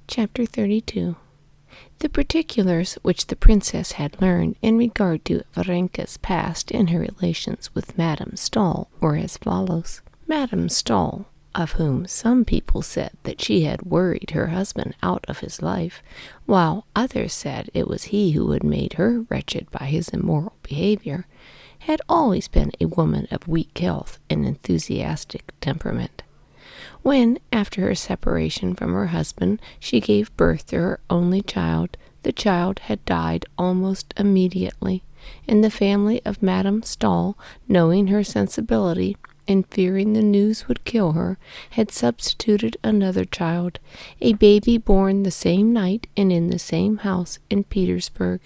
Chapter 32. The particulars which the princess had learned in regard to Varenka's past and her relations with Madame Stahl were as follows. Madame Stahl, of whom some people said that she had worried her husband out of his life, while others said it was he who had made her wretched by his immoral behavior, had always been a woman of weak health and enthusiastic temperament. When, after her separation from her husband, she gave birth to her only child, the child had died almost immediately, and the family of Madame Stahl, knowing her sensibility, and fearing the news would kill her, had substituted another child, a baby born the same night and in the same house in Petersburg,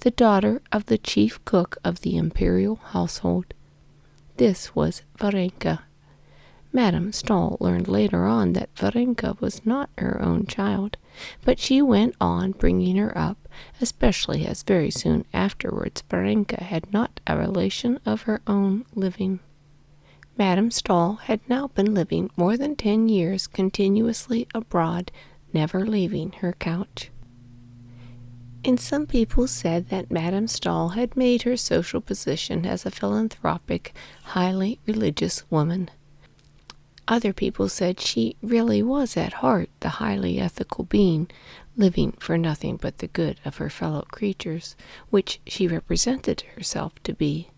the daughter of the chief cook of the imperial household. This was Varenka. Madame Stahl learned later on that Varenka was not her own child, but she went on bringing her up, especially as very soon afterwards Varenka had not a relation of her own living. Madame Stahl had now been living more than 10 years continuously abroad, never leaving her couch. And some people said that Madame Stahl had made her social position as a philanthropic, highly religious woman. Other people said she really was at heart the highly ethical being, living for nothing but the good of her fellow creatures, which she represented herself to be.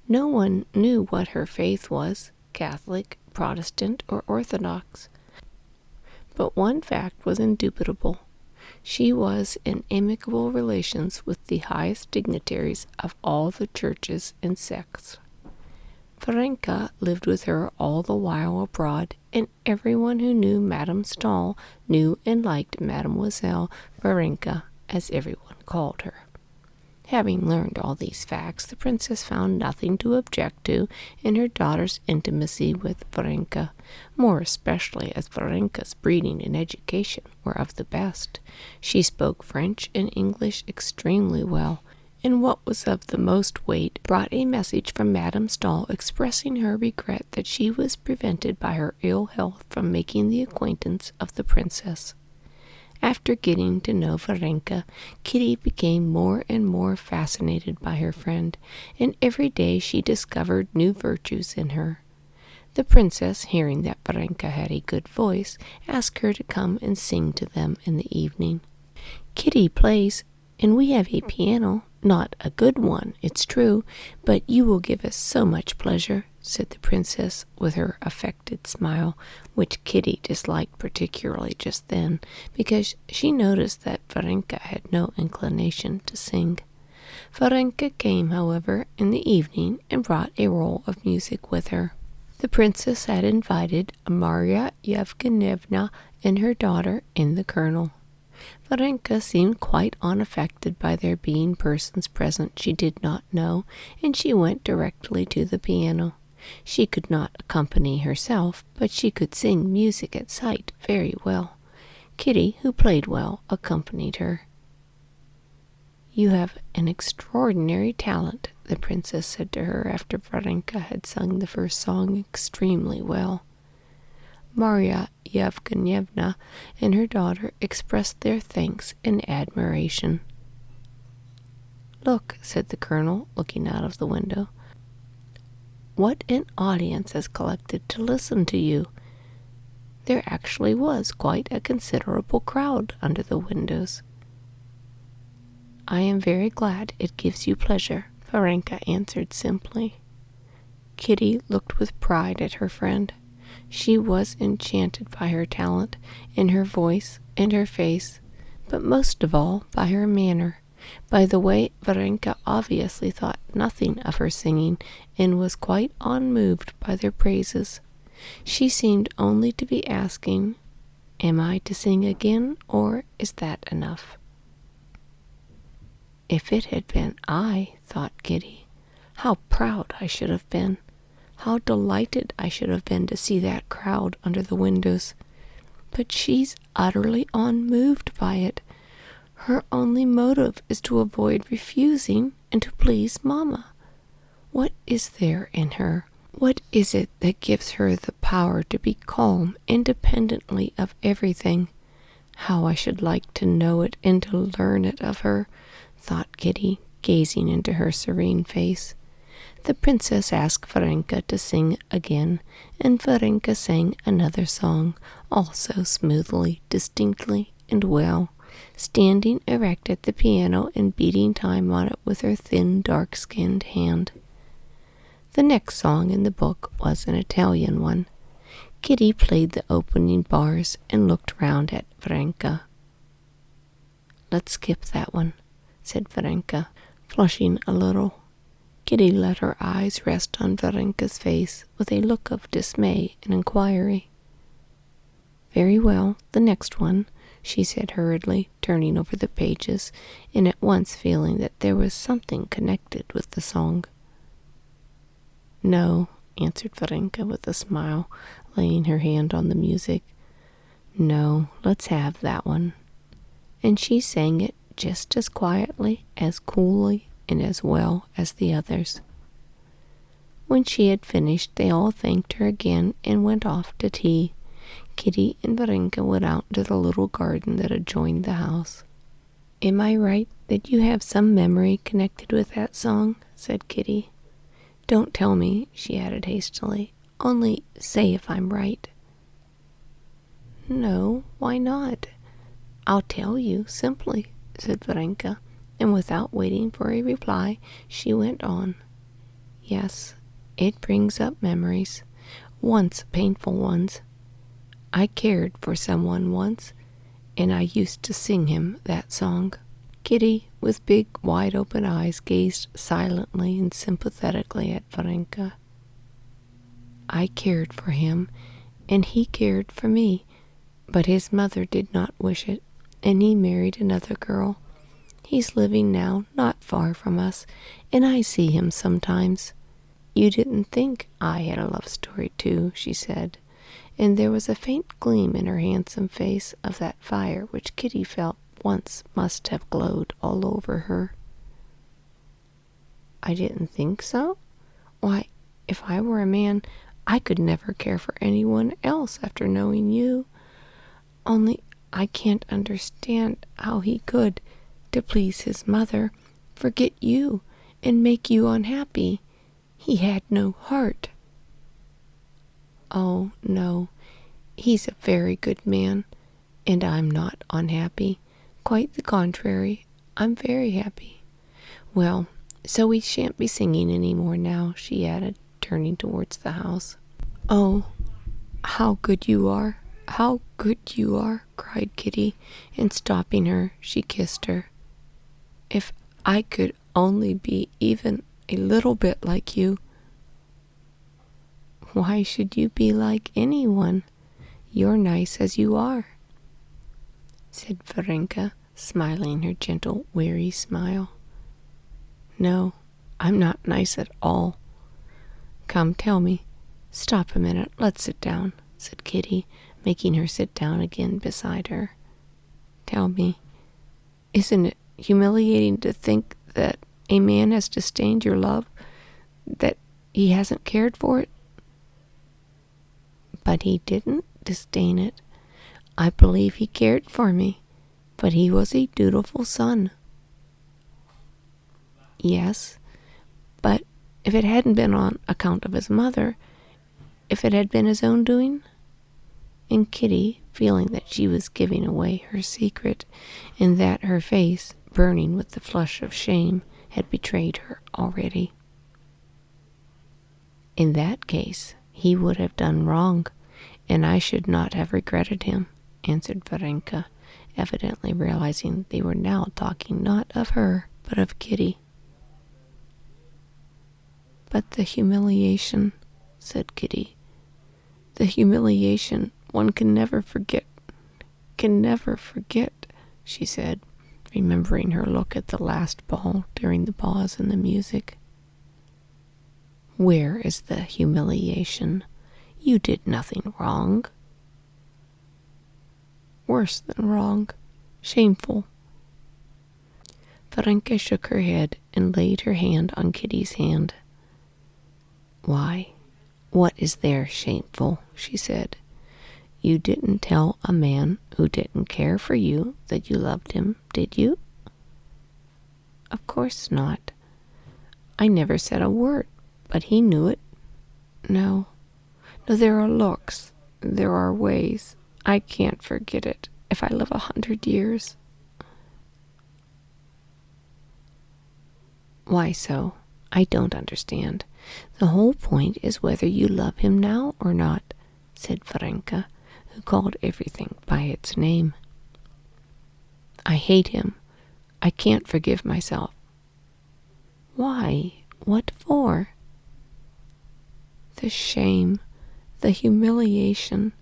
No one knew what her faith was, Catholic, Protestant, or Orthodox. But one fact was indubitable. She was in amicable relations with the highest dignitaries of all the churches and sects. Varenka lived with her all the while abroad, and everyone who knew Madame Stahl knew and liked Mademoiselle Varenka, as everyone called her. Having learned all these facts, the princess found nothing to object to in her daughter's intimacy with Varenka, more especially as Varenka's breeding and education were of the best. She spoke French and English extremely well, and what was of the most weight, brought a message from Madame Stahl expressing her regret that she was prevented by her ill health from making the acquaintance of the princess. After getting to know Varenka, Kitty became more and more fascinated by her friend, and every day she discovered new virtues in her. The princess, hearing that Varenka had a good voice, asked her to come and sing to them in the evening. "Kitty plays, and we have a piano. Not a good one, it's true, but you will give us so much pleasure," said the princess with her affected smile, which Kitty disliked particularly just then, because she noticed that Varenka had no inclination to sing. Varenka came, however, in the evening and brought a roll of music with her. The princess had invited Marya Yevgenyevna and her daughter and the colonel. Varenka seemed quite unaffected by there being persons present she did not know, and she went directly to the piano. She could not accompany herself, but she could sing music at sight very well. Kitty, who played well, accompanied her. "You have an extraordinary talent," the princess said to her after Varenka had sung the first song extremely well. Marya Yevgenyevna and her daughter expressed their thanks and admiration. "Look," said the colonel, looking out of the window. "What an audience has collected to listen to you." There actually was quite a considerable crowd under the windows. "I am very glad it gives you pleasure," Varenka answered simply. Kitty looked with pride at her friend. She was enchanted by her talent, and her voice, and her face, but most of all by her manner, by the way Varenka obviously thought nothing of her singing, and was quite unmoved by their praises. She seemed only to be asking, "Am I to sing again, or is that enough?" "If it had been I," thought Kitty, "how proud I should have been. How delighted I should have been to see that crowd under the windows. But she's utterly unmoved by it. Her only motive is to avoid refusing and to please Mamma. What is there in her? What is it that gives her the power to be calm independently of everything? How I should like to know it and to learn it of her, thought Kitty, gazing into her serene face. The princess asked Varenka to sing again, and Varenka sang another song, also smoothly, distinctly, and well, standing erect at the piano and beating time on it with her thin, dark-skinned hand. The next song in the book was an Italian one. Kitty played the opening bars and looked round at Varenka. "Let's skip that one," said Varenka, flushing a little. Kitty let her eyes rest on Varenka's face with a look of dismay and inquiry. "Very well, the next one," she said hurriedly, turning over the pages, and at once feeling that there was something connected with the song. "No," answered Varenka with a smile, laying her hand on the music. "No, let's have that one." And she sang it just as quietly, as coolly, and as well as the others. When she had finished, they all thanked her again and went off to tea. Kitty and Varenka went out to the little garden that adjoined the house. "Am I right that you have some memory connected with that song?" said Kitty. "Don't tell me," she added hastily. "Only say if I'm right." "No, why not? I'll tell you, simply," said Varenka, and without waiting for a reply, she went on. "Yes, it brings up memories, once painful ones. I cared for someone once, and I used to sing him that song." Kitty, with big, wide-open eyes, gazed silently and sympathetically at Varenka. "I cared for him, and he cared for me, but his mother did not wish it, and he married another girl. He's living now not far from us, and I see him sometimes. You didn't think I had a love story too," she said, and there was a faint gleam in her handsome face of that fire which Kitty felt once must have glowed all over her. "I didn't think so? Why, if I were a man, I could never care for anyone else after knowing you. Only I can't understand how he could, to please his mother, forget you and make you unhappy. He had no heart." "Oh, no, he's a very good man, and I'm not unhappy. Quite the contrary, I'm very happy. Well, so we shan't be singing any more now," she added, turning towards the house. "Oh, how good you are, how good you are," cried Kitty, and stopping her, she kissed her. "If I could only be even a little bit like you." "Why should you be like anyone? You're nice as you are," said Varenka, smiling her gentle, weary smile. "No, I'm not nice at all. Come, tell me. Stop a minute, let's sit down," said Kitty, making her sit down again beside her. "Tell me, isn't it humiliating to think that a man has disdained your love, that he hasn't cared for it?" "But he didn't disdain it. I believe he cared for me, but he was a dutiful son." "Yes, but if it hadn't been on account of his mother, if it had been his own doing?" And Kitty, feeling that she was giving away her secret, and that her face, burning with the flush of shame, had betrayed her already. "In that case, he would have done wrong, and I should not have regretted him," answered Varenka, evidently realizing they were now talking not of her, but of Kitty. "But the humiliation," said Kitty, "the humiliation one can never forget, she said, remembering her look at the last ball during the pause in the music. "Where is the humiliation? You did nothing wrong." "Worse than wrong, shameful." Varenka shook her head and laid her hand on Kitty's hand. "Why, what is there shameful?" she said. you didn't tell a man who didn't care for you that you loved him, did you? Of course not. I never said a word, but he knew it. No, there are looks, there are ways. I can't forget it if I live 100 years. Why so? I don't understand. The whole point is whether you love him now or not, said Varenka, who called everything by its name. I hate him. I can't forgive myself. Why? What for? The shame, the humiliation.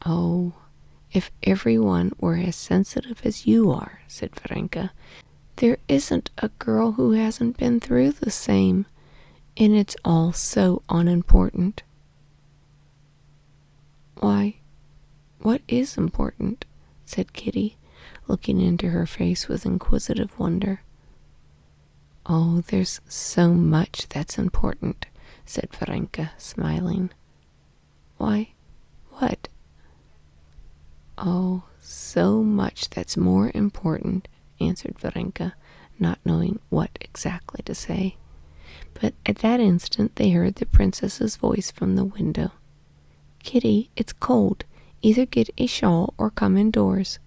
Oh, if everyone were as sensitive as you are, said Varenka. There isn't a girl who hasn't been through the same, and it's all so unimportant. Why, what is important? Said Kitty, looking into her face with inquisitive wonder. Oh, there's so much that's important, said Varenka, smiling. Why, what? Oh, so much that's more important, answered Varenka, not knowing what exactly to say. But at that instant they heard the princess's voice from the window. Kitty, it's cold. Either get a shawl or come indoors.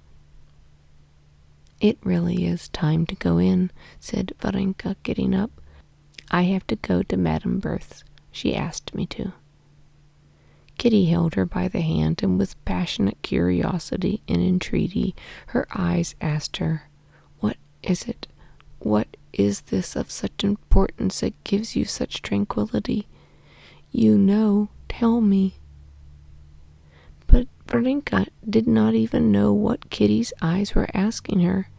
It really is time to go in, said Varenka, getting up. I have to go to Madame Berth's. She asked me to. Kitty held her by the hand, and with passionate curiosity and entreaty, her eyes asked her, What is it? What is this of such importance that gives you such tranquillity? You know, tell me. But Varenka did not even know what Kitty's eyes were asking her.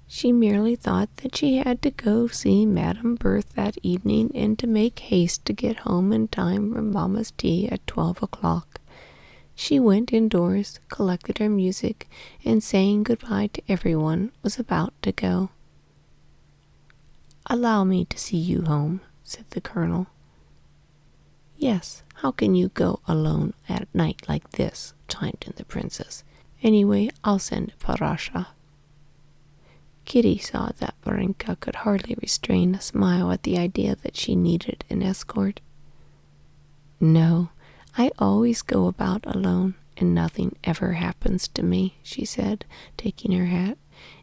She merely thought that she had to go see Madame Berth that evening and to make haste to get home in time for Mamma's tea at 12 o'clock. She went indoors, collected her music, and saying goodbye to everyone, was about to go. Allow me to see you home, said the colonel. Yes, how can you go alone at a night like this, chimed in the princess. Anyway, I'll send Parasha. Kitty saw that Varenka could hardly restrain a smile at the idea that she needed an escort. No, I always go about alone, and nothing ever happens to me, she said, taking her hat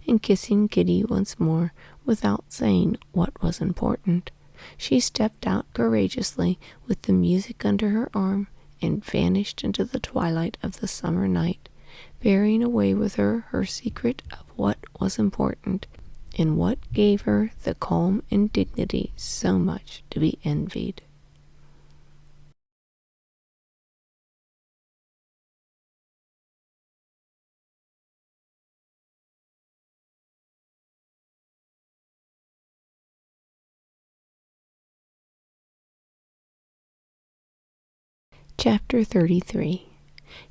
and kissing Kitty once more without saying what was important. She stepped out courageously with the music under her arm and vanished into the twilight of the summer night, bearing away with her her secret of what was important and what gave her the calm and dignity so much to be envied. Chapter 33.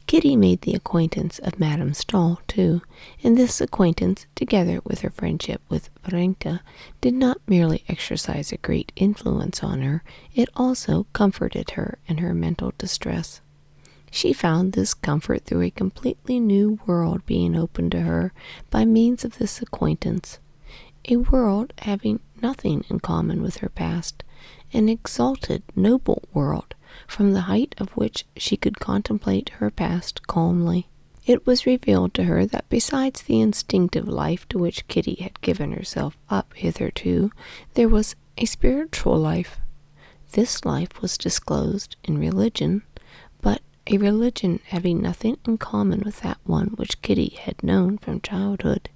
Kitty made the acquaintance of Madame Stahl, too, and this acquaintance, together with her friendship with Varenka, did not merely exercise a great influence on her, it also comforted her in her mental distress. She found this comfort through a completely new world being opened to her by means of this acquaintance, a world having nothing in common with her past, an exalted, noble world, from the height of which she could contemplate her past calmly. It was revealed to her that besides the instinctive life to which Kitty had given herself up hitherto, there was a spiritual life. This life was disclosed in religion, but a religion having nothing in common with that one which Kitty had known from childhood,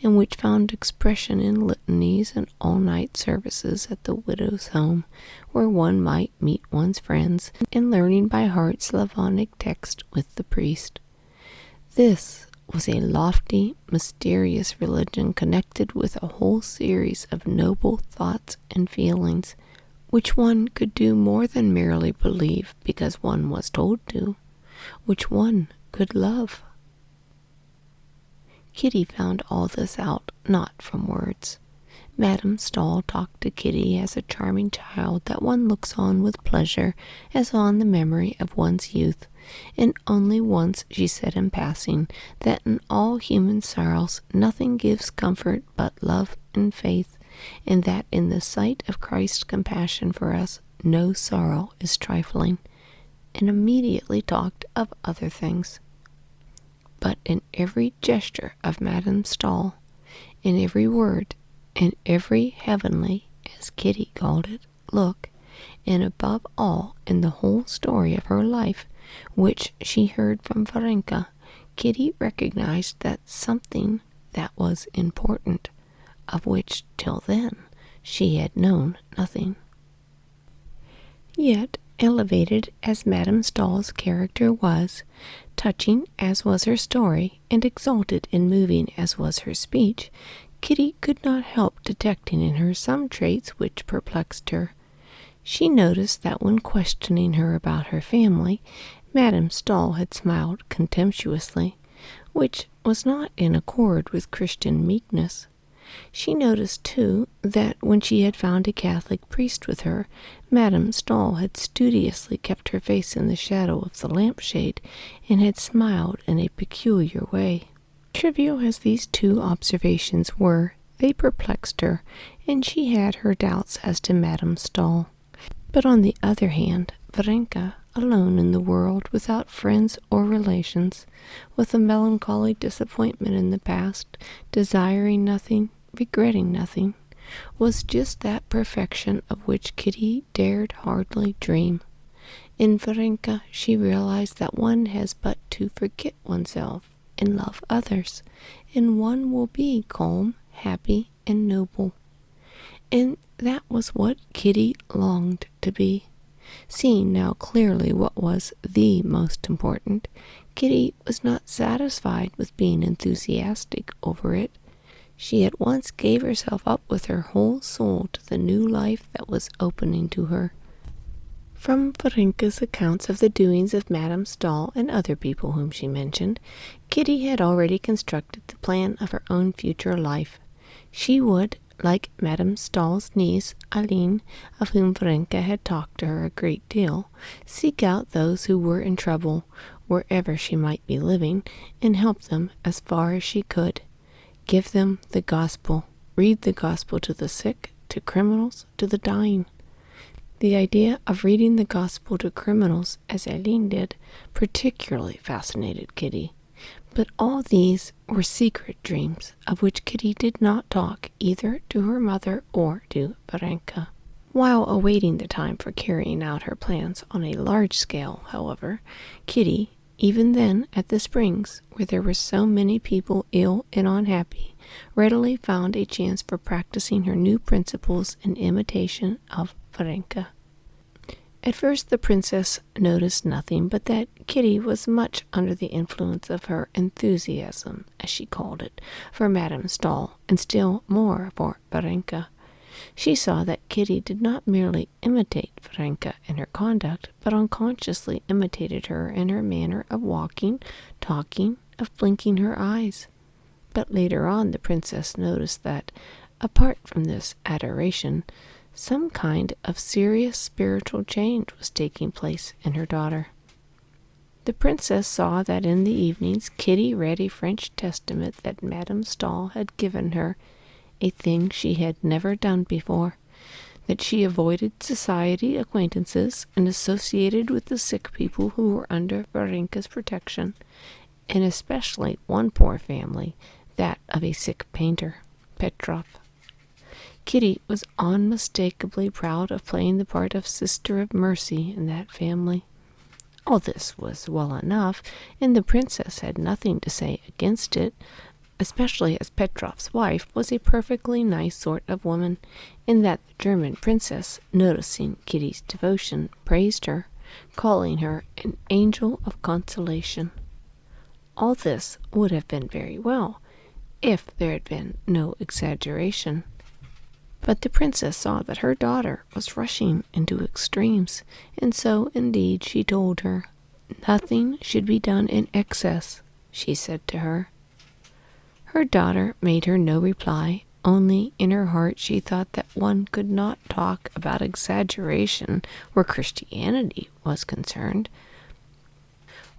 and which found expression in litanies and all-night services at the widow's home, where one might meet one's friends, and learning by heart Slavonic text with the priest. This was a lofty, mysterious religion connected with a whole series of noble thoughts and feelings, which one could do more than merely believe because one was told to, which one could love. Kitty found all this out, not from words, Madame Stahl talked to Kitty as a charming child that one looks on with pleasure as on the memory of one's youth, and only once she said in passing that in all human sorrows nothing gives comfort but love and faith, and that in the sight of Christ's compassion for us no sorrow is trifling, and immediately talked of other things. But in every gesture of Madame Stahl, in every word, in every heavenly, as Kitty called it, look, and above all in the whole story of her life, which she heard from Varenka, Kitty recognized that something that was important, of which till then she had known nothing. Yet, elevated as Madame Stahl's character was, touching as was her story, and exalted and moving as was her speech, Kitty could not help detecting in her some traits which perplexed her. She noticed that when questioning her about her family, Madame Stahl had smiled contemptuously, which was not in accord with Christian meekness. She noticed, too, that when she had found a Catholic priest with her, Madame Stahl had studiously kept her face in the shadow of the lampshade, and had smiled in a peculiar way. Trivial as these two observations were, they perplexed her, and she had her doubts as to Madame Stahl. But on the other hand, Varenka, alone in the world, without friends or relations, with a melancholy disappointment in the past, desiring nothing, regretting nothing, was just that perfection of which Kitty dared hardly dream. In Varenka she realized that one has but to forget oneself and love others, and one will be calm, happy, and noble. And that was what Kitty longed to be. Seeing now clearly what was the most important, Kitty was not satisfied with being enthusiastic over it. She at once gave herself up with her whole soul to the new life that was opening to her. From Varenka's accounts of the doings of Madame Stahl and other people whom she mentioned, Kitty had already constructed the plan of her own future life. She would, like Madame Stahl's niece, Aline, of whom Varenka had talked to her a great deal, seek out those who were in trouble, wherever she might be living, and help them as far as she could. Give them the gospel, read the gospel to the sick, to criminals, to the dying. The idea of reading the gospel to criminals, as Aline did, particularly fascinated Kitty. But all these were secret dreams, of which Kitty did not talk either to her mother or to Varenka. While awaiting the time for carrying out her plans on a large scale, however, Kitty, even then at the Springs, where there were so many people ill and unhappy, readily found a chance for practicing her new principles in imitation of Varenka. At first the princess noticed nothing but that Kitty was much under the influence of her enthusiasm, as she called it, for Madame Stahl, and still more for Varenka. She saw that Kitty did not merely imitate Varenka in her conduct, but unconsciously imitated her in her manner of walking, talking, of blinking her eyes. But later on the princess noticed that, apart from this adoration, some kind of serious spiritual change was taking place in her daughter. The princess saw that in the evenings Kitty read a French testament that Madame Stahl had given her, a thing she had never done before, that she avoided society acquaintances and associated with the sick people who were under Varenka's protection, and especially one poor family, that of a sick painter, Petrov. Kitty was unmistakably proud of playing the part of Sister of Mercy in that family. All this was well enough, and the princess had nothing to say against it, especially as Petrov's wife was a perfectly nice sort of woman, and that the German princess, noticing Kitty's devotion, praised her, calling her an angel of consolation. All this would have been very well, if there had been no exaggeration. But the princess saw that her daughter was rushing into extremes, and so indeed she told her. Nothing should be done in excess, she said to her. Her daughter made her no reply, Only in her heart she thought that one could not talk about exaggeration where Christianity was concerned.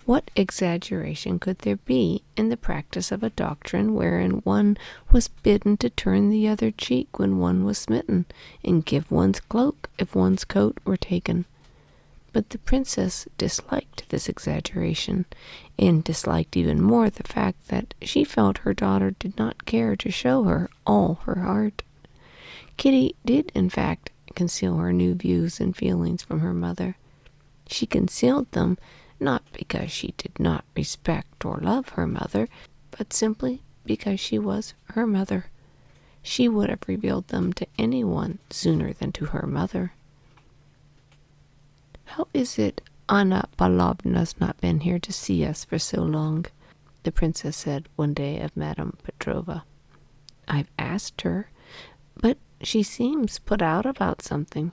What exaggeration could there be in the practice of a doctrine wherein one was bidden to turn the other cheek when one was smitten, and give one's cloak if one's coat were taken? But the princess disliked this exaggeration, and disliked even more the fact that she felt her daughter did not care to show her all her heart. Kitty did, in fact, conceal her new views and feelings from her mother. She concealed them not because she did not respect or love her mother, but simply because she was her mother. She would have revealed them to anyone sooner than to her mother. "How is it Anna Pavlovna's not been here to see us for so long?" the princess said one day of Madame Petrova. "I've asked her, but she seems put out about something."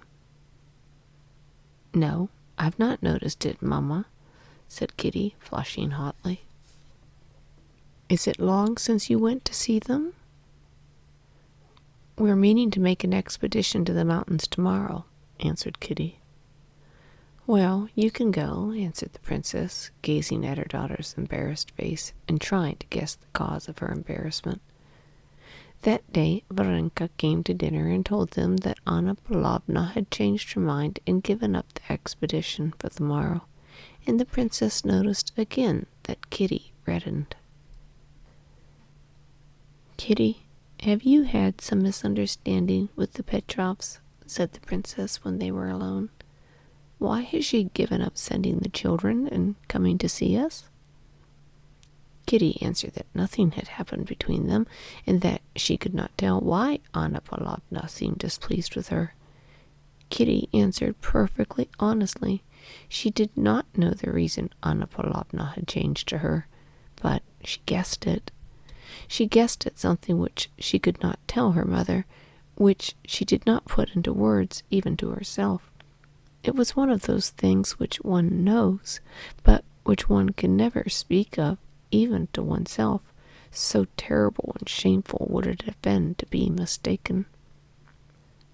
"No, I've not noticed it, Mamma," said Kitty, flushing hotly. "Is it long since you went to see them?" "We're meaning to make an expedition to the mountains tomorrow," answered Kitty. "Well, you can go," answered the princess, gazing at her daughter's embarrassed face and trying to guess the cause of her embarrassment. That day Varenka came to dinner and told them that Anna Pavlovna had changed her mind and given up the expedition for the morrow, and the princess noticed again that Kitty reddened. "Kitty, have you had some misunderstanding with the Petrovs?" said the princess when they were alone. "Why has she given up sending the children and coming to see us?" Kitty answered that nothing had happened between them, and that she could not tell why Anna Pavlovna seemed displeased with her. Kitty answered perfectly honestly. She did not know the reason Anna Pavlovna had changed to her, but she guessed it. She guessed at something which she could not tell her mother, which she did not put into words even to herself. It was one of those things which one knows, but which one can never speak of, even to oneself. So terrible and shameful would it have been to be mistaken.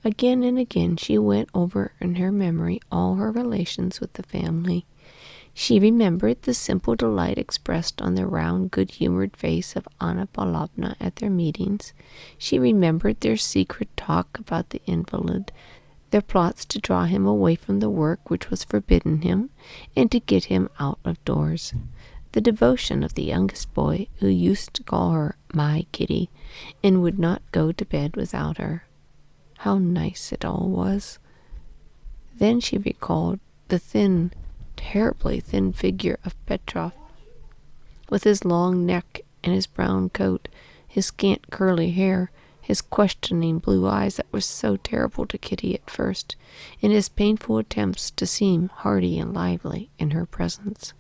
Again and again she went over in her memory all her relations with the family. She remembered the simple delight expressed on the round, good-humored face of Anna Pavlovna at their meetings. She remembered their secret talk about the invalid, their plots to draw him away from the work which was forbidden him, and to get him out of doors. The devotion of the youngest boy, who used to call her "my Kitty," and would not go to bed without her. How nice it all was. Then she recalled the thin, terribly thin figure of Petrov, with his long neck and his brown coat, his scant curly hair, his questioning blue eyes that were so terrible to Kitty at first, and his painful attempts to seem hearty and lively in her presence.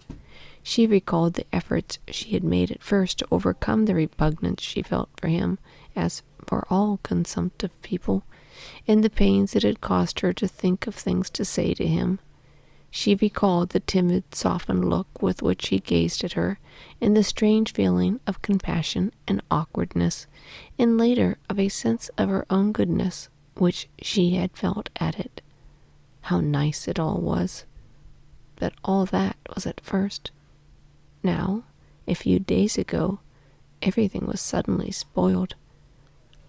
She recalled the efforts she had made at first to overcome the repugnance she felt for him, as for all consumptive people, and the pains it had cost her to think of things to say to him. She recalled the timid, softened look with which he gazed at her, and the strange feeling of compassion and awkwardness, and later of a sense of her own goodness, which she had felt at it. How nice it all was. But all that was at first. Now, a few days ago, everything was suddenly spoiled.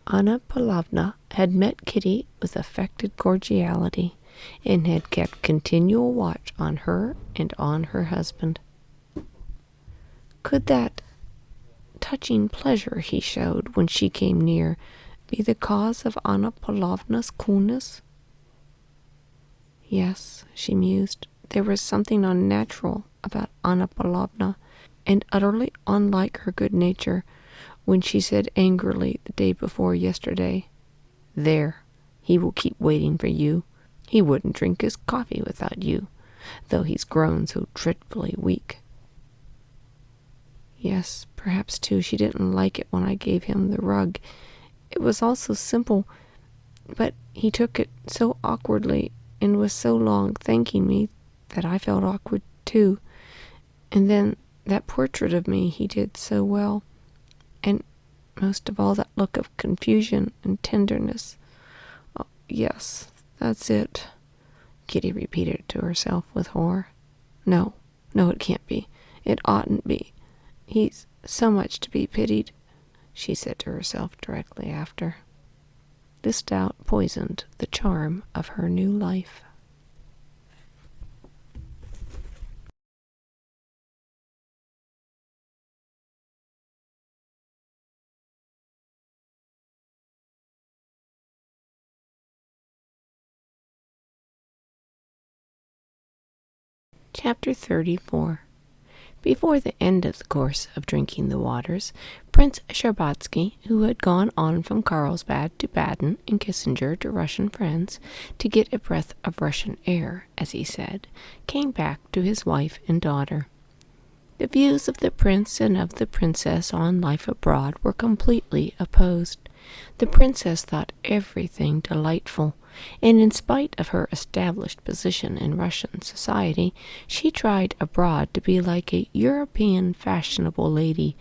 Anna Pavlovna had met Kitty with affected cordiality, and had kept continual watch on her and on her husband. Could that touching pleasure he showed when she came near be the cause of Anna Pavlovna's coolness? Yes, she mused, there was something unnatural about Anna Pavlovna, and utterly unlike her good nature, when she said angrily the day before yesterday, "There, he will keep waiting for you. He wouldn't drink his coffee without you, though he's grown so dreadfully weak." Yes, perhaps, too, she didn't like it when I gave him the rug. It was all so simple, but he took it so awkwardly and was so long thanking me that I felt awkward, too. And then that portrait of me he did so well. And most of all that look of confusion and tenderness. Oh, yes, that's it, Kitty repeated to herself with horror. No, it can't be. It oughtn't be. He's so much to be pitied, she said to herself directly after. This doubt poisoned the charm of her new life. Chapter 34. Before the end of the course of drinking the waters, Prince Shtcherbatsky, who had gone on from Carlsbad to Baden and Kissinger to Russian friends to get a breath of Russian air, as he said, came back to his wife and daughter. The views of the prince and of the princess on life abroad were completely opposed. The princess thought everything delightful, and in spite of her established position in Russian society, she tried abroad to be like a European fashionable lady,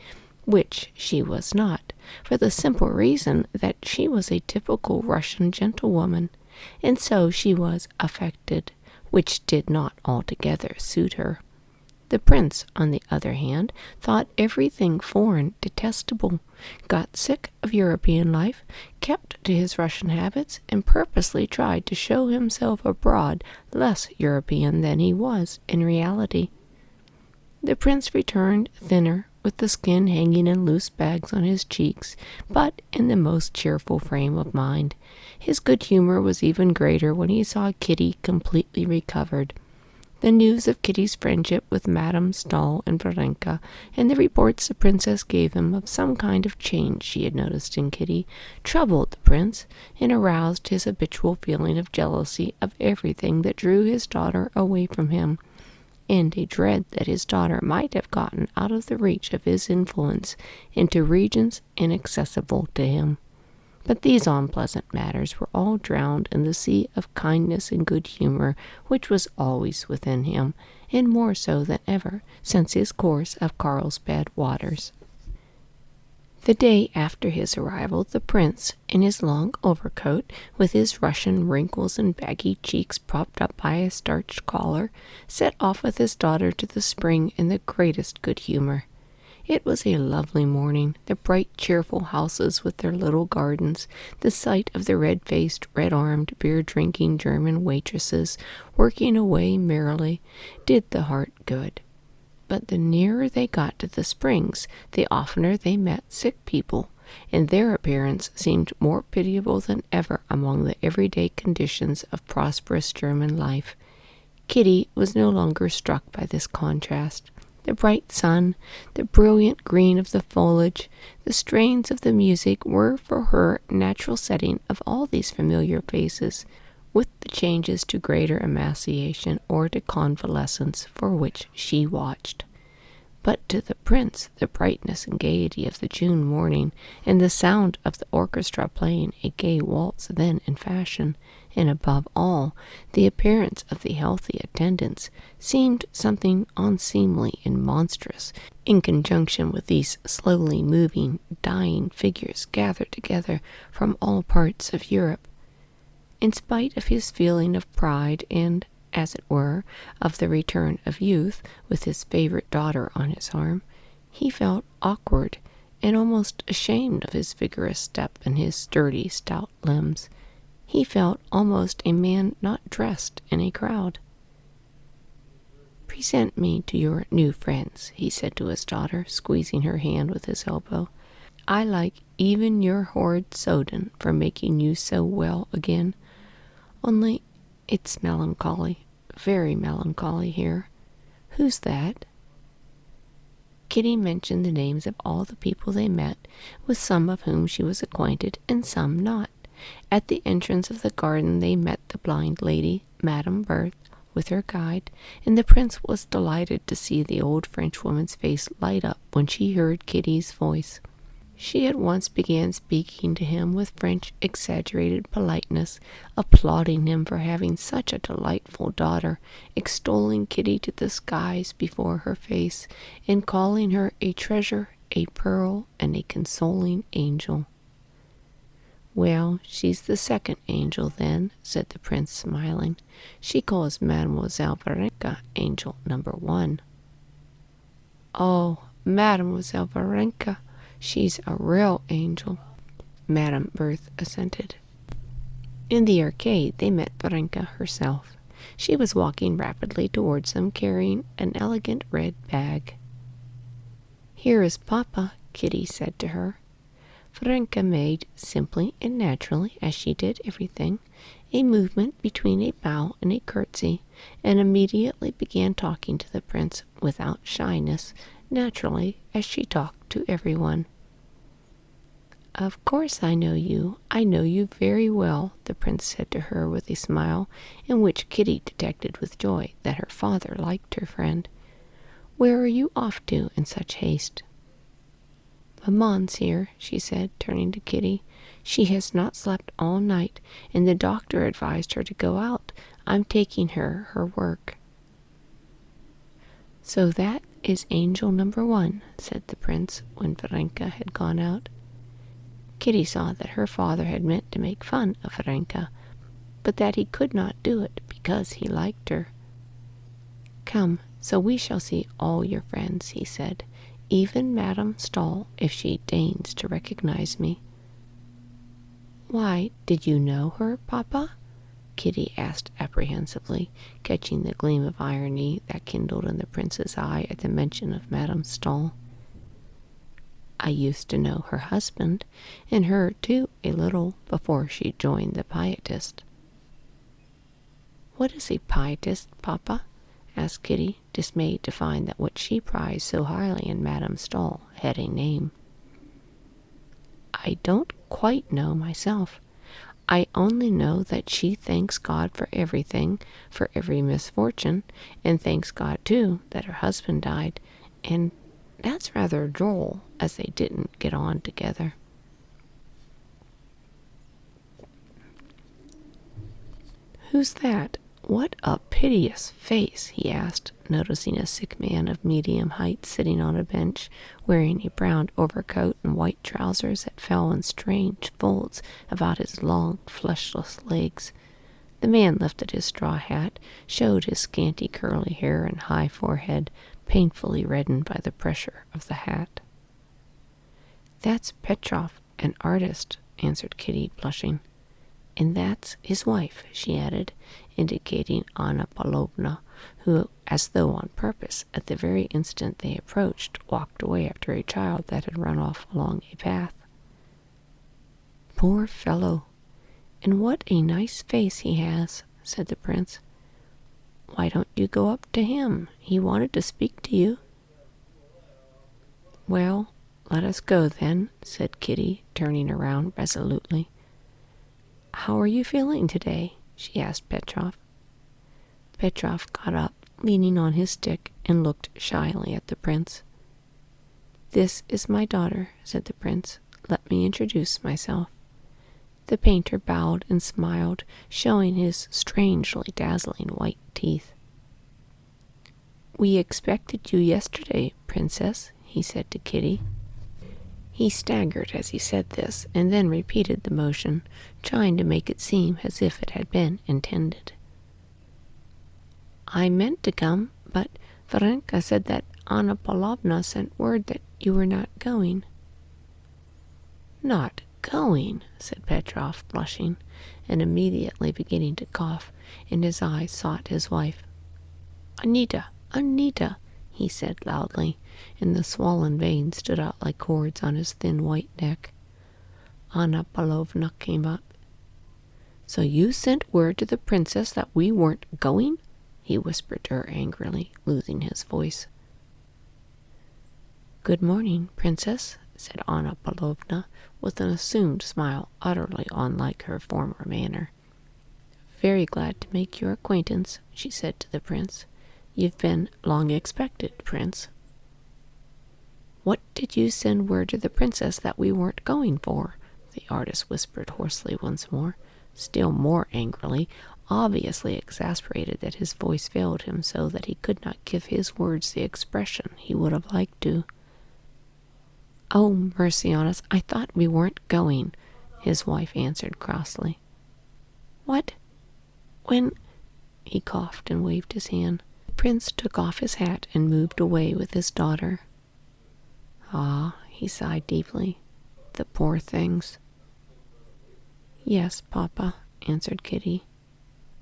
which she was not, for the simple reason that she was a typical Russian gentlewoman, and so she was affected, which did not altogether suit her. The prince, on the other hand, thought everything foreign detestable, got sick of European life, kept to his Russian habits, and purposely tried to show himself abroad less European than he was in reality. The prince returned thinner, with the skin hanging in loose bags on his cheeks, but in the most cheerful frame of mind. His good humor was even greater when he saw Kitty completely recovered. The news of Kitty's friendship with Madame Stahl and Varenka, and the reports the princess gave him of some kind of change she had noticed in Kitty, troubled the prince, and aroused his habitual feeling of jealousy of everything that drew his daughter away from him, and a dread that his daughter might have gotten out of the reach of his influence into regions inaccessible to him. But these unpleasant matters were all drowned in the sea of kindness and good humor which was always within him, and more so than ever since his course of Carlsbad waters. The day after his arrival, the prince, in his long overcoat, with his Russian wrinkles and baggy cheeks propped up by a starched collar, set off with his daughter to the spring in the greatest good humor. It was a lovely morning. The bright, cheerful houses with their little gardens, the sight of the red-faced, red-armed, beer-drinking German waitresses working away merrily, did the heart good. But the nearer they got to the springs, the oftener they met sick people, and their appearance seemed more pitiable than ever among the everyday conditions of prosperous German life. Kitty was no longer struck by this contrast. The bright sun, the brilliant green of the foliage, the strains of the music were for her natural setting of all these familiar faces, with the changes to greater emaciation or to convalescence for which she watched. But to the prince the brightness and gaiety of the June morning, and the sound of the orchestra playing a gay waltz then in fashion, and above all, the appearance of the healthy attendants, seemed something unseemly and monstrous, in conjunction with these slowly moving, dying figures gathered together from all parts of Europe. In spite of his feeling of pride and, as it were, of the return of youth, with his favorite daughter on his arm, he felt awkward and almost ashamed of his vigorous step and his sturdy, stout limbs. He felt almost a man not dressed in a crowd. "Present me to your new friends," he said to his daughter, squeezing her hand with his elbow. "I like even your horrid Soden for making you so well again. Only it's melancholy, very melancholy here. Who's that?" Kitty mentioned the names of all the people they met, with some of whom she was acquainted and some not. At the entrance of the garden they met the blind lady, Madame Berthe, with her guide, and the prince was delighted to see the old Frenchwoman's face light up when she heard Kitty's voice. She at once began speaking to him with French exaggerated politeness, applauding him for having such a delightful daughter, extolling Kitty to the skies before her face, and calling her a treasure, a pearl and a consoling angel." "Well, she's the second angel, then," said the prince, smiling. "She calls Mademoiselle Varenka angel number 1. "Oh, Mademoiselle Varenka, she's a real angel," Madame Berthe assented. In the arcade they met Varenka herself. She was walking rapidly towards them, carrying an elegant red bag. "Here is Papa," Kitty said to her. Varenka made, simply and naturally, as she did everything, a movement between a bow and a curtsy, and immediately began talking to the prince without shyness, naturally, as she talked to everyone. "Of course I know you. I know you very well," the prince said to her with a smile, in which Kitty detected with joy that her father liked her friend. "Where are you off to in such haste?" "Maman's here," she said, turning to Kitty. "She has not slept all night, and the doctor advised her to go out. I'm taking her work." "So that is angel number 1, said the prince when Varenka had gone out. Kitty saw that her father had meant to make fun of Varenka, but that he could not do it because he liked her. "Come, so we shall see all your friends," he said, "even Madame Stahl, if she deigns to recognize me." "Why, did you know her, Papa?" Kitty asked apprehensively, catching the gleam of irony that kindled in the prince's eye at the mention of Madame Stahl. "I used to know her husband, and her, too, a little, before she joined the Pietist." "What is a Pietist, Papa?" asked Kitty, dismayed to find that what she prized so highly in Madame Stahl had a name. "I don't quite know myself. I only know that she thanks God for everything, for every misfortune, and thanks God, too, that her husband died, and that's rather droll, as they didn't get on together." "Who's that? What a piteous face," he asked, noticing a sick man of medium height sitting on a bench, wearing a brown overcoat and white trousers that fell in strange folds about his long, fleshless legs. The man lifted his straw hat, showed his scanty curly hair and high forehead, painfully reddened by the pressure of the hat. "That's Petrov, an artist," answered Kitty, blushing. "And that's his wife," she added, indicating Anna Pavlovna, who, as though on purpose, at the very instant they approached, walked away after a child that had run off along a path. "Poor fellow! And what a nice face he has," said the prince. "Why don't you go up to him? He wanted to speak to you." "Well, let us go then," said Kitty, turning around resolutely. "How are you feeling today?" she asked Petrov. Petrov got up, leaning on his stick, and looked shyly at the prince. "This is my daughter," said the prince. "Let me introduce myself." The painter bowed and smiled, showing his strangely dazzling white teeth. "We expected you yesterday, Princess," he said to Kitty. He staggered as he said this, and then repeated the motion, trying to make it seem as if it had been intended. "I meant to come, but Varenka said that Anna Pavlovna sent word that you were not going." "Not going?" said Petrov, blushing, and immediately beginning to cough, and his eyes sought his wife. "Anita, Anita!" he said loudly, and the swollen veins stood out like cords on his thin white neck. Anna Pavlovna came up. "So you sent word to the princess that we weren't going?" he whispered to her angrily, losing his voice. "Good morning, Princess," said Anna Pavlovna, with an assumed smile utterly unlike her former manner. "Very glad to make your acquaintance," she said to the prince. "You've been long expected, Prince." "What did you send word to the princess that we weren't going for?" the artist whispered hoarsely once more, still more angrily, obviously exasperated that his voice failed him so that he could not give his words the expression he would have liked to. "Oh, mercy on us, I thought we weren't going," his wife answered crossly. "What? When—" He coughed and waved his hand. The prince took off his hat and moved away with his daughter. "Ah," he sighed deeply, "the poor things." "Yes, Papa," answered Kitty.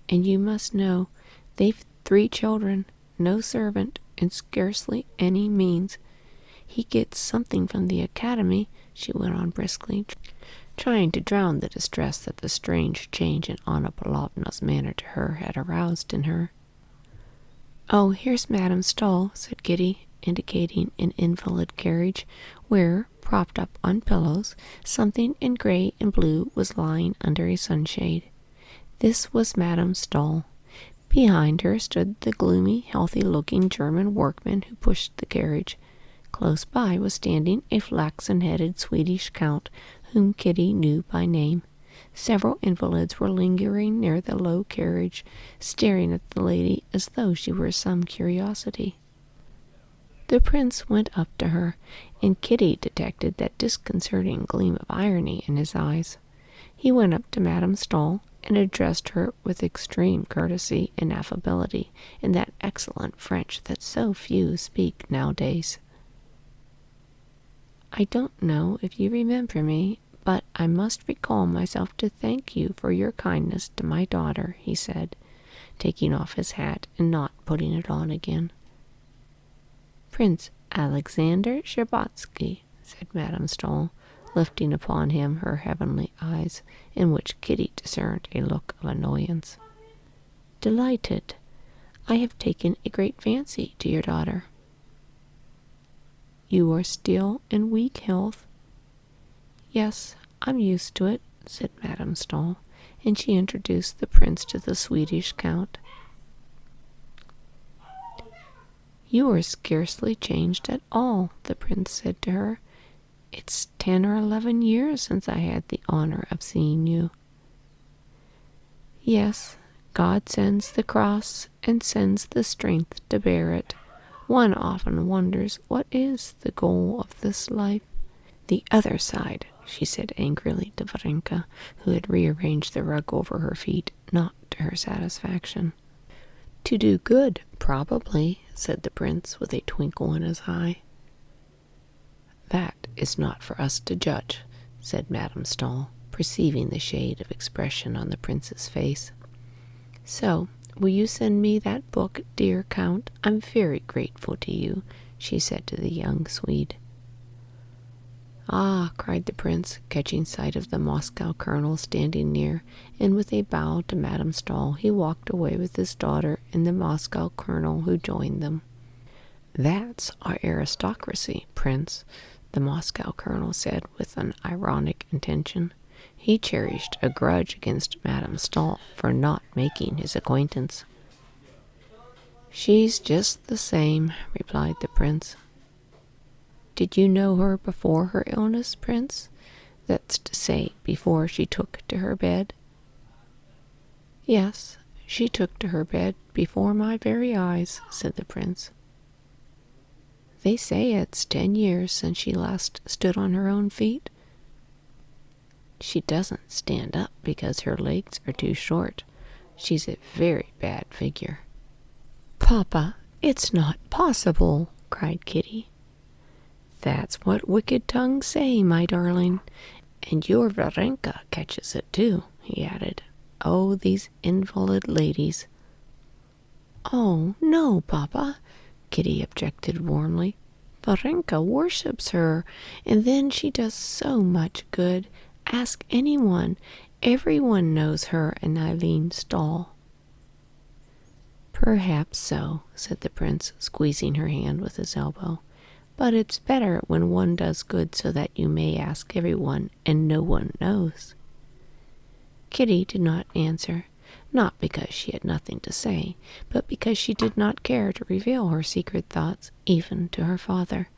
"And you must know, they've 3 children, no servant, and scarcely any means. He gets something from the academy," she went on briskly, trying to drown the distress that the strange change in Anna Pavlovna's manner to her had aroused in her. "Oh, here's Madame Stahl," said Kitty, indicating an invalid carriage, where, propped up on pillows, something in gray and blue was lying under a sunshade. This was Madame Stahl. Behind her stood the gloomy, healthy-looking German workman who pushed the carriage. Close by was standing a flaxen-headed Swedish count, whom Kitty knew by name. Several invalids were lingering near the low carriage, staring at the lady as though she were some curiosity. The prince went up to her, and Kitty detected that disconcerting gleam of irony in his eyes. He went up to Madame Stahl and addressed her with extreme courtesy and affability in that excellent French that so few speak nowadays. "I don't know if you remember me, but I must recall myself to thank you for your kindness to my daughter," he said, taking off his hat and not putting it on again. "Prince Alexander Shtcherbatsky," said Madame Stahl, lifting upon him her heavenly eyes, in which Kitty discerned a look of annoyance. "Delighted. I have taken a great fancy to your daughter." "You are still in weak health?" "Yes, I'm used to it," said Madame Stahl, and she introduced the prince to the Swedish count. "You are scarcely changed at all," the prince said to her. "It's 10 or 11 years since I had the honor of seeing you." "Yes, God sends the cross and sends the strength to bear it. One often wonders what is the goal of this life." "The other side," she said angrily to Varenka, who had rearranged the rug over her feet, not to her satisfaction. "To do good, probably," said the prince with a twinkle in his eye. "That is not for us to judge," said Madame Stahl, perceiving the shade of expression on the prince's face. "So, will you send me that book, dear Count? I'm very grateful to you," she said to the young Swede. "Ah," cried the prince, catching sight of the Moscow colonel standing near, and with a bow to Madame Stahl he walked away with his daughter and the Moscow colonel, who joined them. "That's our aristocracy, Prince," the Moscow colonel said with an ironic intention. He cherished a grudge against Madame Stahl for not making his acquaintance. "She's just the same," replied the prince. "Did you know her before her illness, Prince? That's to say, before she took to her bed?" "Yes, she took to her bed before my very eyes," said the prince. "They say it's 10 years since she last stood on her own feet." "She doesn't stand up because her legs are too short. She's a very bad figure." "Papa, it's not possible," cried Kitty. "That's what wicked tongues say, my darling. And your Varenka catches it too," he added. "Oh, these invalid ladies." "Oh, no, Papa," Kitty objected warmly. "Varenka worships her, and then she does so much good. Ask anyone. Everyone knows her and Eileen Stahl." "Perhaps so," said the prince, squeezing her hand with his elbow. "But it's better when one does good so that you may ask everyone and no one knows." Kitty did not answer, not because she had nothing to say, but because she did not care to reveal her secret thoughts even to her father.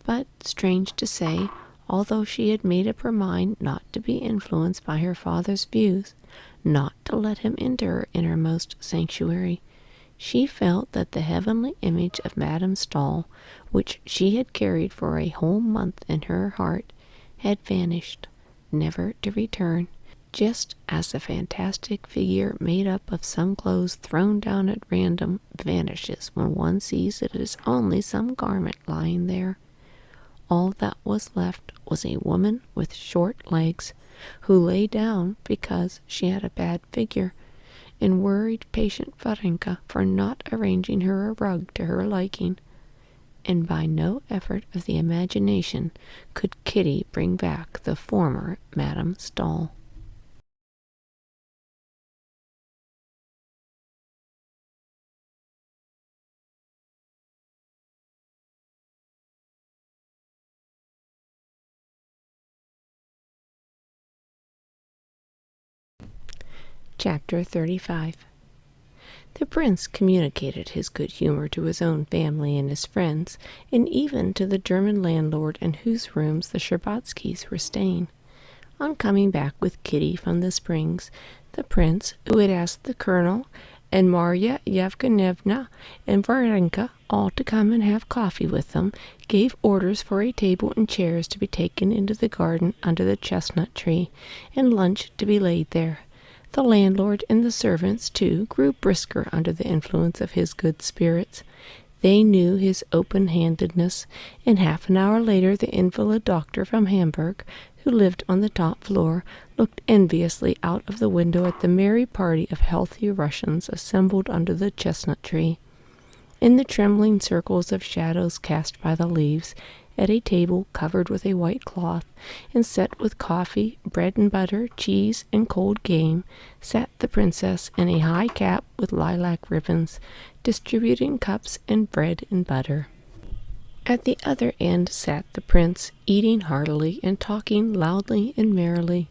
But, strange to say, although she had made up her mind not to be influenced by her father's views, not to let him into her innermost sanctuary, She felt that the heavenly image of Madame Stahl, which she had carried for a whole month in her heart, had vanished, never to return, just as a fantastic figure made up of some clothes thrown down at random vanishes when one sees it is only some garment lying there. All that was left was a woman with short legs, who lay down because she had a bad figure, and worried patient Varenka for not arranging her a rug to her liking. And by no effort of the imagination could Kitty bring back the former Madame Stahl. Chapter 35. The prince communicated his good humor to his own family and his friends, and even to the German landlord in whose rooms the Sherbatskys were staying. On coming back with Kitty from the springs, the prince, who had asked the colonel and Marya Yevgenyevna and Varenka all to come and have coffee with them, gave orders for a table and chairs to be taken into the garden under the chestnut tree, and lunch to be laid there. The landlord and the servants, too, grew brisker under the influence of his good spirits. They knew his open-handedness, and half an hour later the invalid doctor from Hamburg, who lived on the top floor, looked enviously out of the window at the merry party of healthy Russians assembled under the chestnut tree. In the trembling circles of shadows cast by the leaves, at a table covered with a white cloth, and set with coffee, bread and butter, cheese, and cold game, sat the princess in a high cap with lilac ribbons, distributing cups and bread and butter. At the other end sat the prince, eating heartily and talking loudly and merrily.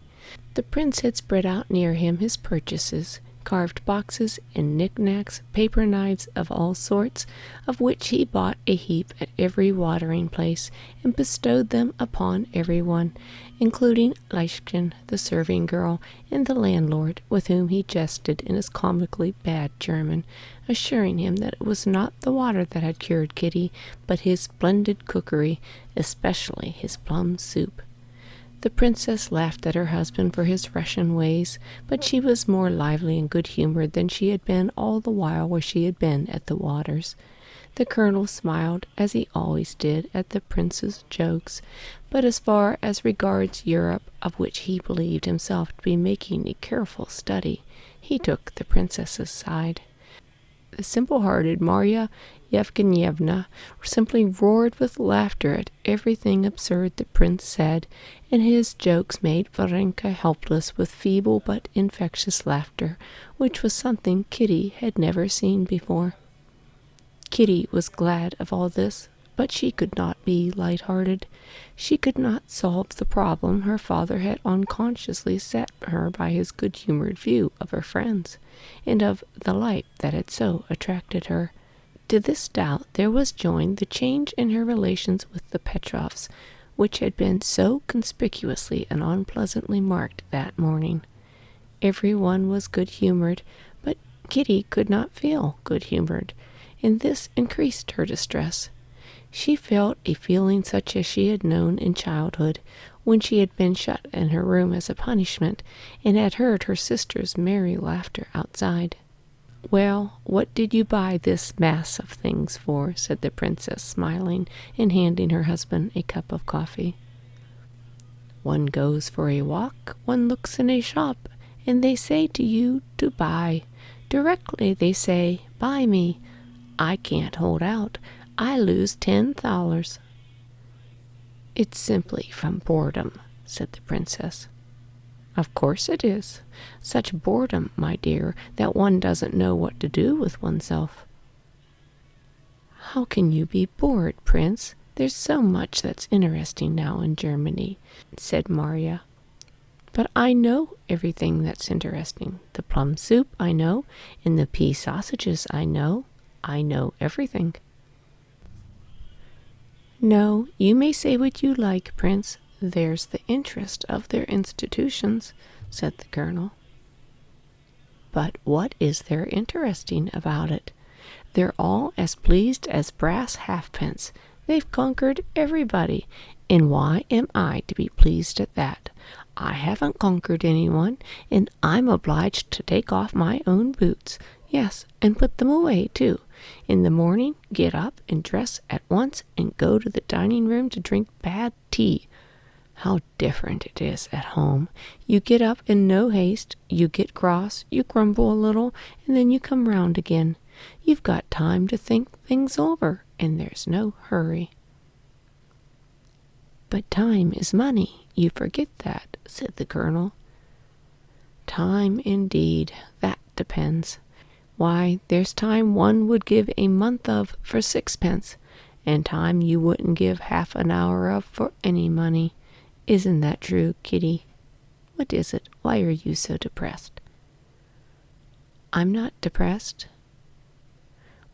The prince had spread out near him his purchases, carved boxes and knick-knacks, paper knives of all sorts, of which he bought a heap at every watering place, and bestowed them upon everyone, including Leishkin, the serving girl, and the landlord, with whom he jested in his comically bad German, assuring him that it was not the water that had cured Kitty, but his splendid cookery, especially his plum soup. The princess laughed at her husband for his Russian ways, but she was more lively and good-humored than she had been all the while where she had been at the waters. The colonel smiled, as he always did, at the prince's jokes, but as far as regards Europe, of which he believed himself to be making a careful study, he took the princess's side. The simple-hearted Marya Yevgenyevna simply roared with laughter at everything absurd the prince said, and his jokes made Varenka helpless with feeble but infectious laughter, which was something Kitty had never seen before. Kitty was glad of all this, but she could not be light-hearted. She could not solve the problem her father had unconsciously set her by his good-humored view of her friends, and of the life that had so attracted her. To this doubt there was joined the change in her relations with the Petrovs, which had been so conspicuously and unpleasantly marked that morning. Every one was good-humored, but Kitty could not feel good-humored, and this increased her distress. She felt a feeling such as she had known in childhood, when she had been shut in her room as a punishment, and had heard her sister's merry laughter outside. "Well, what did you buy this mass of things for?" said the princess, smiling, and handing her husband a cup of coffee. "One goes for a walk, one looks in a shop, and they say to you to buy. Directly they say, 'Buy me.' I can't hold out. I lose $10. "It's simply from boredom," said the princess. "Of course it is. Such boredom, my dear, that one doesn't know what to do with oneself." "How can you be bored, Prince? There's so much that's interesting now in Germany," said Marya. "But I know everything that's interesting. The plum soup I know, and the pea sausages I know. I know everything." "No, you may say what you like, Prince. There's the interest of their institutions," said the colonel. "But what is there interesting about it? They're all as pleased as brass halfpence. They've conquered everybody. And why am I to be pleased at that? I haven't conquered anyone, and I'm obliged to take off my own boots. Yes, and put them away, too. In the morning, get up and dress at once and go to the dining room to drink bad tea. How different it is at home. You get up in no haste, you get cross, you grumble a little, and then you come round again. You've got time to think things over, and there's no hurry. But time is money. You forget that, said the Colonel. Time, indeed. That depends. Why, there's time one would give a month of for 6 pence, and time you wouldn't give half an hour of for any money. Isn't that true, Kitty? What is it? Why are you so depressed? I'm not depressed.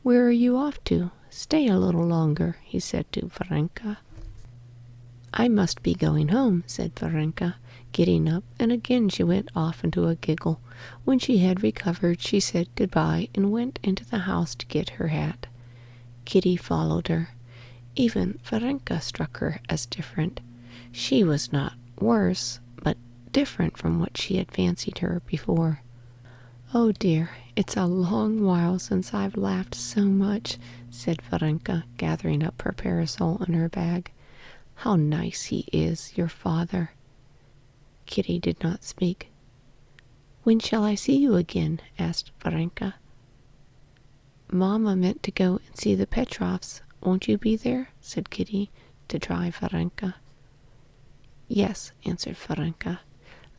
Where are you off to? Stay a little longer, he said to Varenka. I must be going home, said Varenka, getting up, and again she went off into a giggle. When she had recovered, she said good-bye and went into the house to get her hat. Kitty followed her. Even Varenka struck her as different. She was not worse, but different from what she had fancied her before. Oh dear, it's a long while since I've laughed so much, said Varenka, gathering up her parasol and her bag. How nice he is, your father. Kitty did not speak. When shall I see you again? Asked Varenka. Mamma meant to go and see the Petrovs. Won't you be there? Said Kitty, to drive Varenka. Yes, answered Varenka.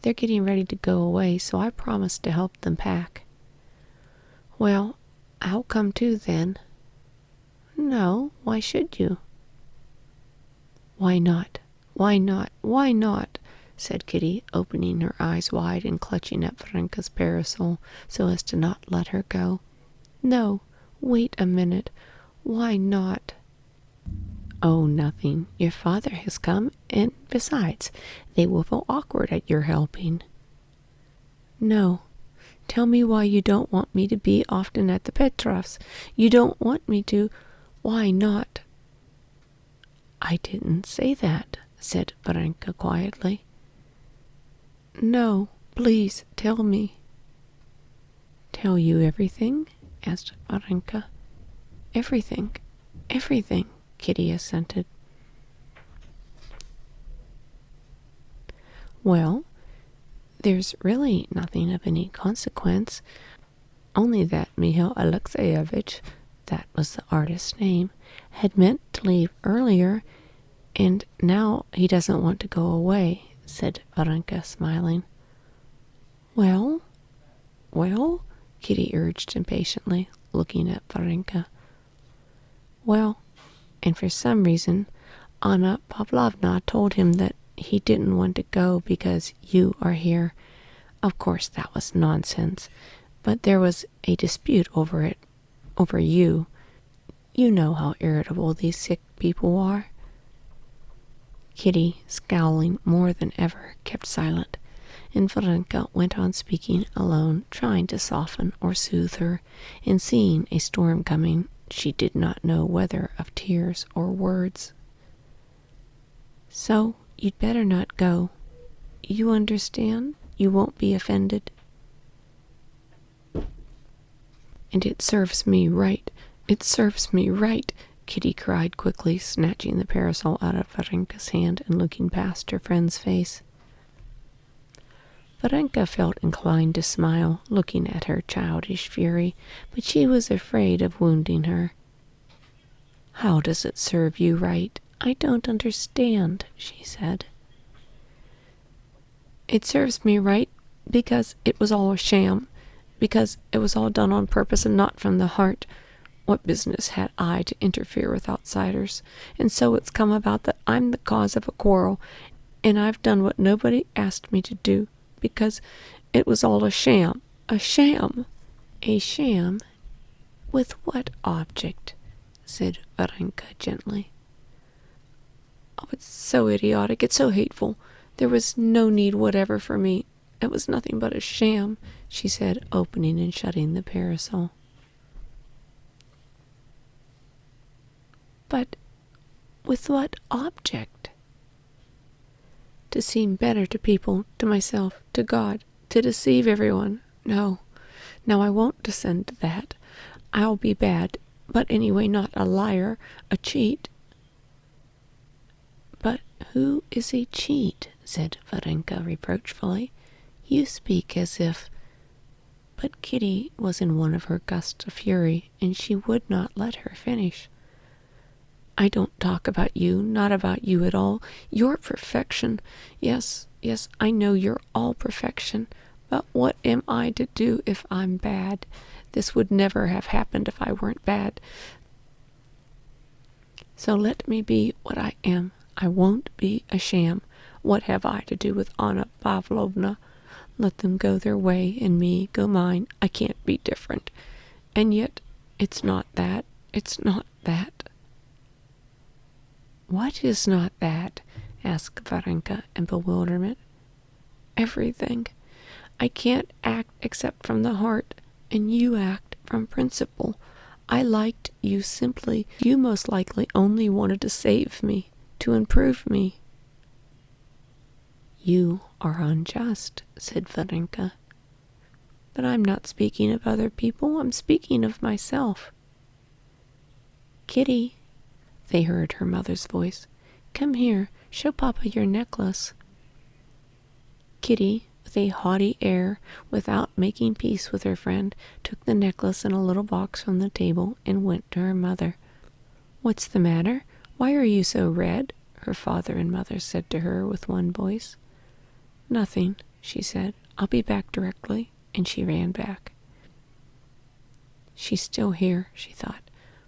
They're getting ready to go away, so I promised to help them pack. Well, I'll come too then. No, why should you? Why not? Why not? Why not? Said Kitty, opening her eyes wide and clutching at Varenka's parasol so as to not let her go. No, wait a minute. Why not? Oh, nothing. Your father has come, and besides, they will feel awkward at your helping. No. Tell me why you don't want me to be often at the Petrovs. You don't want me to. Why not? I didn't say that, said Varenka quietly. No, please tell me. Tell you everything? Asked Varenka. Everything, everything, Kitty assented. Well, there's really nothing of any consequence, only that Mihail Alexeyevich, that was the artist's name, had meant to leave earlier, and now he doesn't want to go away, said Varenka, smiling. Well, Kitty urged impatiently, looking at Varenka. Well, and for some reason, Anna Pavlovna told him that he didn't want to go because you are here. Of course, that was nonsense, but there was a dispute over it, over you. You know how irritable these sick people are. Kitty, scowling more than ever, kept silent, and Varenka went on speaking alone, trying to soften or soothe her, and seeing a storm coming, she did not know whether of tears or words. So, you'd better not go. You understand? You won't be offended. And it serves me right. It serves me right, Kitty cried quickly, snatching the parasol out of Varenka's hand and looking past her friend's face. Varenka felt inclined to smile, looking at her childish fury, but she was afraid of wounding her. How does it serve you right? I don't understand, she said. It serves me right because it was all a sham, because it was all done on purpose and not from the heart. What business had I to interfere with outsiders? And so it's come about that I'm the cause of a quarrel, and I've done what nobody asked me to do, because it was all a sham. A sham. A sham? With what object? Said Varenka gently. Oh, it's so idiotic, it's so hateful. There was no need whatever for me. It was nothing but a sham, she said, opening and shutting the parasol. But with what object? To seem better to people, to myself, to God, to deceive everyone. No, I won't descend to that. I'll be bad, but anyway not a liar, a cheat. But who is a cheat? Said Varenka reproachfully. You speak as if... But Kitty was in one of her gusts of fury, and she would not let her finish. I don't talk about you, not about you at all. You're perfection. Yes, I know you're all perfection. But what am I to do if I'm bad? This would never have happened if I weren't bad. So let me be what I am. I won't be a sham. What have I to do with Anna Pavlovna? Let them go their way and me go mine. I can't be different. And yet, it's not that. It's not that. What is not that? Asked Varenka in bewilderment. Everything. I can't act except from the heart, and you act from principle. I liked you simply. You most likely only wanted to save me, to improve me. You are unjust, said Varenka. But I'm not speaking of other people. I'm speaking of myself. Kitty, they heard her mother's voice. Come here, show Papa your necklace. Kitty, with a haughty air, without making peace with her friend, took the necklace in a little box from the table and went to her mother. What's the matter? Why are you so red? Her father and mother said to her with one voice. Nothing, she said. I'll be back directly. And she ran back. She's still here, she thought.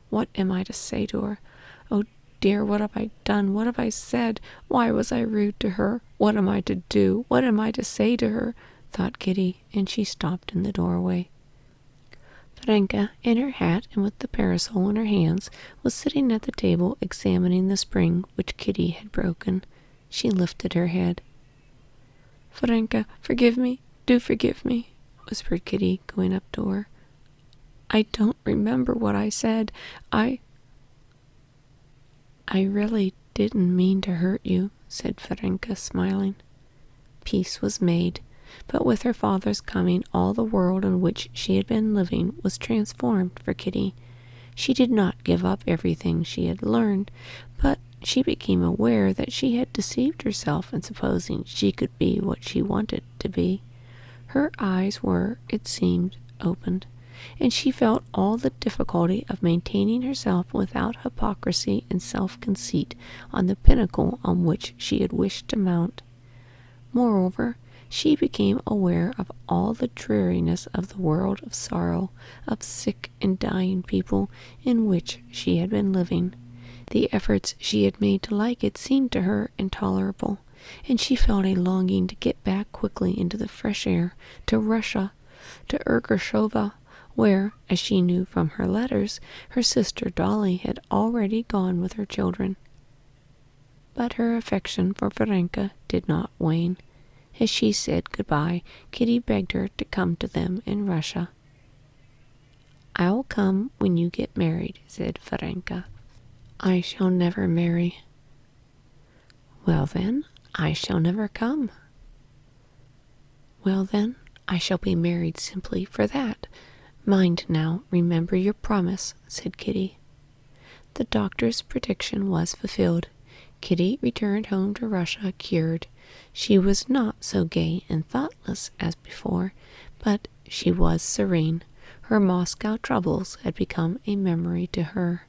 What am I to say to her? Oh dear, what have I done? What have I said? Why was I rude to her? What am I to do? What am I to say to her? Thought Kitty, and she stopped in the doorway. Varenka, in her hat and with the parasol in her hands, was sitting at the table examining the spring which Kitty had broken. She lifted her head. Varenka, forgive me, do forgive me, whispered Kitty, going up to her. I don't remember what I said. I really didn't mean to hurt you, said Varenka, smiling. Peace was made, but with her father's coming all the world in which she had been living was transformed for Kitty. She did not give up everything she had learned, but she became aware that she had deceived herself in supposing she could be what she wanted to be. Her eyes were, it seemed, opened, and she felt all the difficulty of maintaining herself without hypocrisy and self-conceit on the pinnacle on which she had wished to mount. Moreover, she became aware of all the dreariness of the world of sorrow, of sick and dying people in which she had been living. The efforts she had made to like it seemed to her intolerable, and she felt a longing to get back quickly into the fresh air, to Russia, to Ergashova, where, as she knew from her letters, her sister Dolly had already gone with her children. But her affection for Varenka did not wane. As she said goodbye, Kitty begged her to come to them in Russia. I'll come when you get married, said Varenka. I shall never marry. Well then, I shall never come. Well then, I shall be married simply for that. Mind now, remember your promise, said Kitty. The doctor's prediction was fulfilled. Kitty returned home to Russia cured. She was not so gay and thoughtless as before, but she was serene. Her Moscow troubles had become a memory to her.